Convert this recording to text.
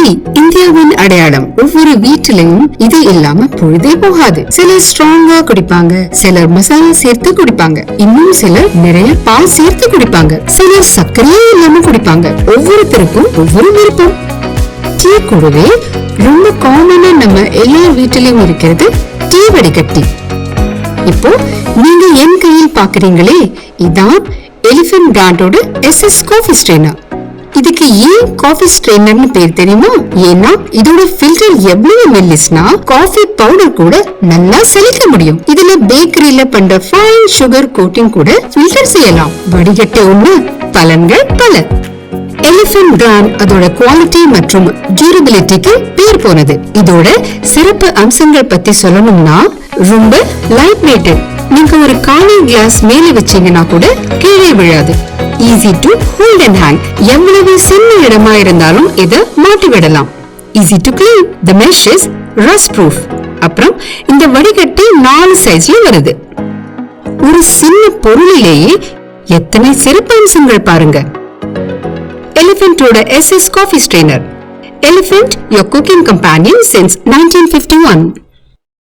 Tea இந்தியாவின் அடையாளம். ஒவ்வொரு வீட்டிலையும் இது இல்லாம பொழுதே போகாது. சிலர் ஸ்ட்ராங்கா குடிப்பாங்க, சிலர் மசாலா சேர்த்து குடிப்பாங்க, இன்னும் சிலர் நிறைய பால் சேர்த்து குடிப்பாங்க, சிலர் சர்க்கரையே இல்லாம குடிப்பாங்க. ஒவ்வொருத்தருக்கும் ஒவ்வொரு விருப்பம். டீ கூடவே ரொம்ப காமனா நம்ம எல்லா வீட்டிலும் இருக்கிறது டீ வடிகட்டி. இப்போ நீங்க என் கையில் பாக்குறீங்களே, இதான் எலிஃபென்ட் பிராண்டோட SS காஃபி ஸ்ட்ரெயினர். இதுக்கு ஏன் காஃபி ஸ்ட்ரெயினர்னு பேர் தெரியுமா? ஏன்னா இதோட ஃபில்டர் எவ்வளவு மெல்லிஸ்னா காஃபி பவுடர் கூட நல்லா செலுத்த முடியும். இதுல பேக்கரியில பண்ற ஃபைன் சுகர் கோட்டிங் கூட ஃபில்டர் செய்யலாம். வடிகட்ட ஒண்ணு, பலன்கள் பல. எலிஃபென்ட் பிராண்ட் அதோட குவாலிட்டி மற்றும் டியூரபிலிட்டிக்கு பேர் போனது. இதோட சிறப்பு அம்சங்கள் பத்தி சொல்லணும்னா ரொம்ப லைட் வெயிட்டட். நீங்க ஒரு காலி கிளாஸ் மேல வச்சீங்கன்னா கூட கீழே விழாது. Easy to hold and hang. எவ்வளவு சின்ன இடமா இருந்தாலும் இத மாட்டி விடலாம். Easy to clean. The mesh is rust proof. அப்புறம் இந்த வடிகட்டி 4 சைஸ்ல வருது. ஒரு சின்ன பொருளிலேயே எத்தனை சிறப்பு அம்சங்கள் பாருங்க. எலிஃபென்ட்டோட SS coffee strainer. Elephant, your cooking companion since 1951.